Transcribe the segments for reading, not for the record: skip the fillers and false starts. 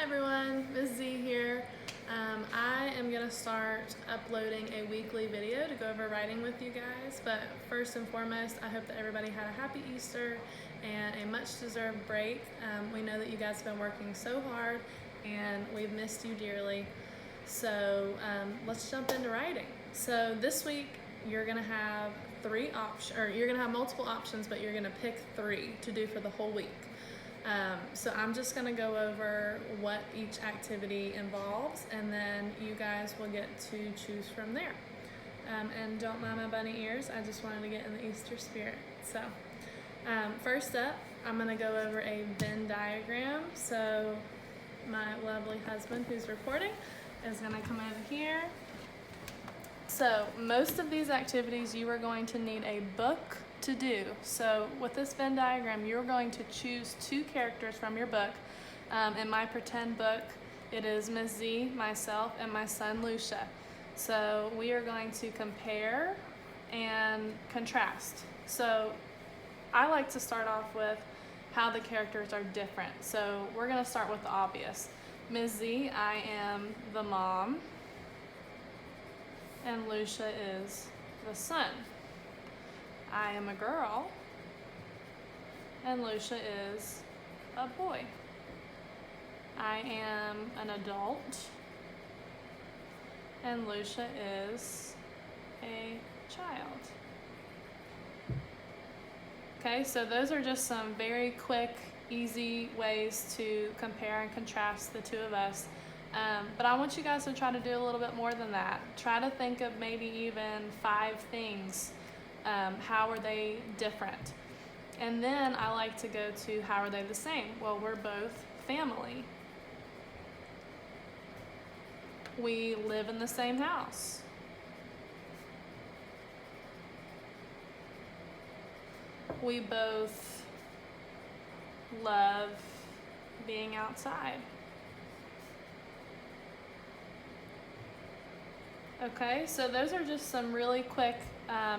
everyone, Ms. Z here. I am going to start uploading a weekly video to go over writing with you guys, but first and foremost, I hope that everybody had a happy Easter and a much deserved break. We know that you guys have been working so hard and we've missed you dearly. So let's jump into writing. So this week you're going to have multiple options, but you're going to pick 3 to do for the whole week. So I'm just going to go over what each activity involves, and then you guys will get to choose from there. And don't mind my bunny ears, I just wanted to get in the Easter spirit. So first up, I'm going to go over a Venn diagram. So my lovely husband who's recording is going to come over here. So most of these activities you are going to need a book to do. So with this Venn diagram, you're going to choose 2 characters from your book. In my pretend book, it is Ms. Z, myself, and my son Lucia. So we are going to compare and contrast. So I like to start off with how the characters are different. So we're going to start with the obvious. Ms. Z, I am the mom, and Lucia is the son. I am a girl, and Lucia is a boy. I am an adult, and Lucia is a child. Okay, so those are just some very quick, easy ways to compare and contrast the 2 of us. But I want you guys to try to do a little bit more than that. Try to think of maybe even 5 things. How are they different? And then I like to go to how are they the same? Well, we're both family. We live in the same house. We both love being outside. Okay, so those are just some really quick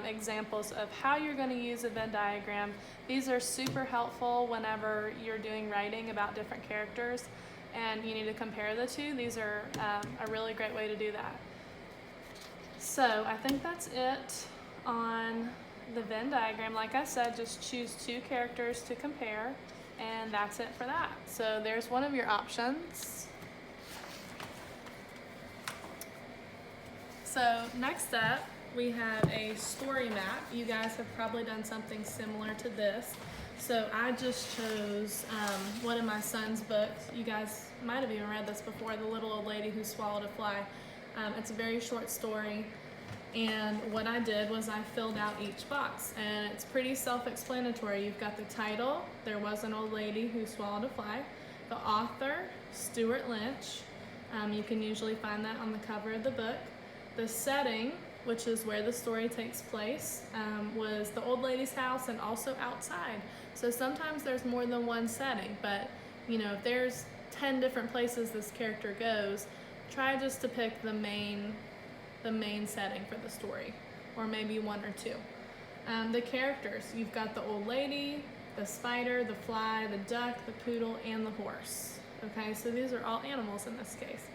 examples of how you're going to use a Venn diagram. These are super helpful whenever you're doing writing about different characters and you need to compare the 2. These are a really great way to do that. So I think that's it on the Venn diagram. Like I said, just choose 2 characters to compare, and that's it for that. So there's one of your options. So next up, we have a story map. You guys have probably done something similar to this. So I just chose one of my son's books. You guys might have even read this before, The Little Old Lady Who Swallowed a Fly. It's a very short story. And what I did was I filled out each box, and it's pretty self-explanatory. You've got the title, There Was an Old Lady Who Swallowed a Fly. The author, Stuart Lynch. You can usually find that on the cover of the book. The setting, which is where the story takes place, was the old lady's house and also outside. So sometimes there's more than one setting, but if there's 10 different places this character goes, try just to pick the main setting for the story, or maybe 1 or 2. The characters, you've got the old lady, the spider, the fly, the duck, the poodle, and the horse. Okay, so these are all animals in this case.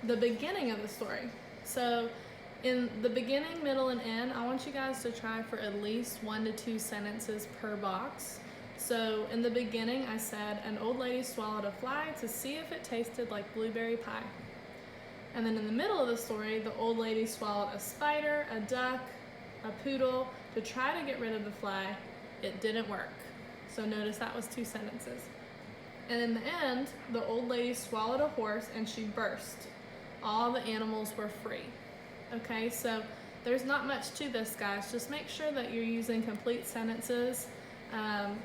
The beginning of the story. So in the beginning, middle, and end, I want you guys to try for at least 1 to 2 sentences per box. So in the beginning, I said, an old lady swallowed a fly to see if it tasted like blueberry pie. And then in the middle of the story, the old lady swallowed a spider, a duck, a poodle to try to get rid of the fly. It didn't work. So notice that was 2 sentences. And in the end, the old lady swallowed a horse and she burst. All the animals were free. Okay, so there's not much to this, guys. Just make sure that you're using complete sentences.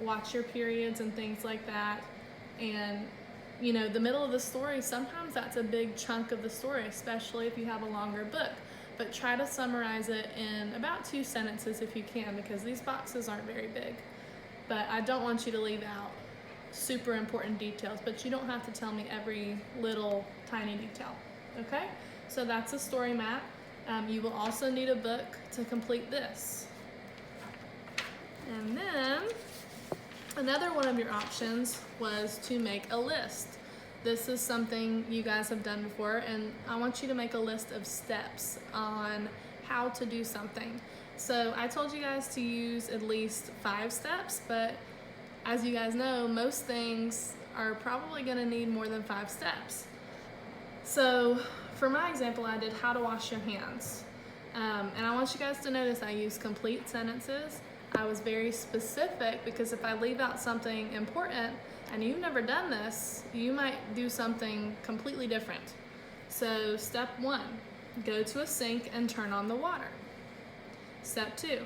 Watch your periods and things like that. And the middle of the story, sometimes that's a big chunk of the story, especially if you have a longer book. But try to summarize it in about 2 sentences if you can, because these boxes aren't very big. But I don't want you to leave out super important details, but you don't have to tell me every little tiny detail. Okay, so that's a story map. You will also need a book to complete this. And then another one of your options was to make a list. this is something you guys have done before, and I want you to make a list of steps on how to do something. So I told you guys to use at least 5 steps, but as you guys know, most things are probably going to need more than 5 steps. So for my example, I did how to wash your hands. And I want you guys to notice I use complete sentences. I was very specific because if I leave out something important and you've never done this, you might do something completely different. So step 1, go to a sink and turn on the water. Step 2,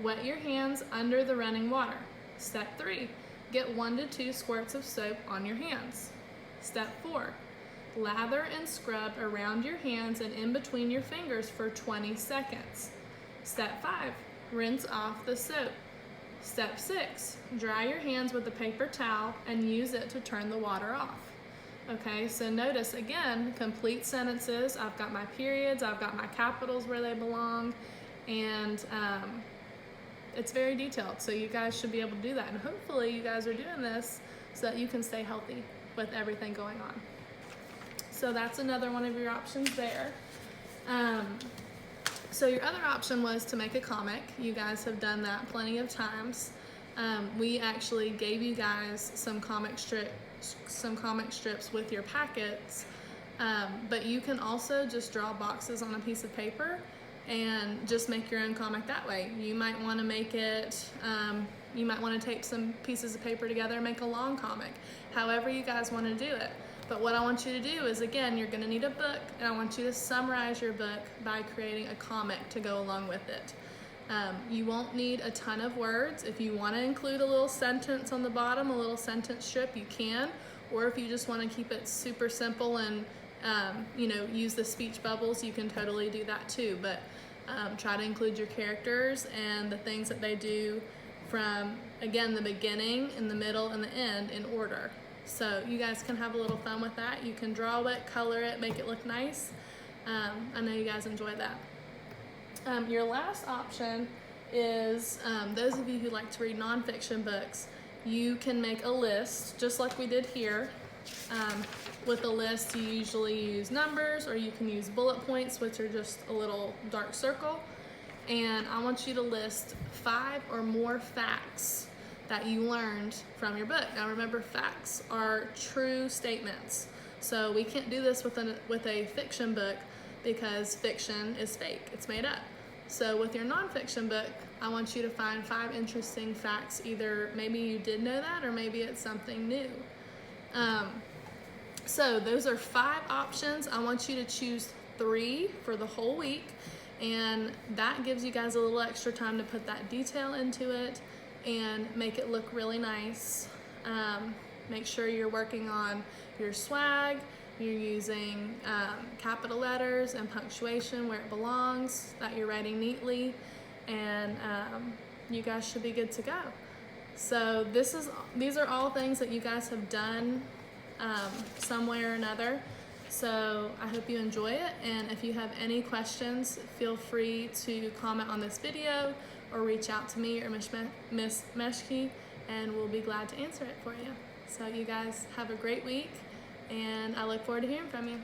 wet your hands under the running water. Step 3, get 1 to 2 squirts of soap on your hands. Step 4, lather and scrub around your hands and in between your fingers for 20 seconds. Step 5, rinse off the soap. Step 6, dry your hands with a paper towel and use it to turn the water off. Okay, so notice again, complete sentences. I've got my periods, I've got my capitals where they belong, and it's very detailed. So you guys should be able to do that. And hopefully you guys are doing this so that you can stay healthy with everything going on. So that's another one of your options there. So your other option was to make a comic. You guys have done that plenty of times. We actually gave you guys some comic strips with your packets, but you can also just draw boxes on a piece of paper and just make your own comic that way. You might want to make it, you might want to tape some pieces of paper together and make a long comic, however you guys want to do it. But what I want you to do is, again, you're going to need a book, and I want you to summarize your book by creating a comic to go along with it. You won't need a ton of words. If you want to include a little sentence on the bottom, a little sentence strip, you can. Or if you just want to keep it super simple and use the speech bubbles, you can totally do that too. But try to include your characters and the things that they do from, again, the beginning, in the middle, and the end in order. So you guys can have a little fun with that. You can draw it, color it, make it look nice. I know you guys enjoy that. Your last option is those of you who like to read nonfiction books, you can make a list, just like we did here. With a list, you usually use numbers, or you can use bullet points, which are just a little dark circle. And I want you to list 5 or more facts that you learned from your book. Now remember, facts are true statements. So we can't do this with a fiction book because fiction is fake, it's made up. So with your nonfiction book, I want you to find 5 interesting facts. Either maybe you did know that, or maybe it's something new. So those are 5 options. I want you to choose 3 for the whole week, and that gives you guys a little extra time to put that detail into it and make it look really nice. Make sure you're working on your swag, you're using capital letters and punctuation where it belongs, that you're writing neatly, and you guys should be good to go. So these are all things that you guys have done some way or another. So I hope you enjoy it, and if you have any questions, feel free to comment on this video or reach out to me or Miss Meshke, and we'll be glad to answer it for you. So you guys have a great week, and I look forward to hearing from you.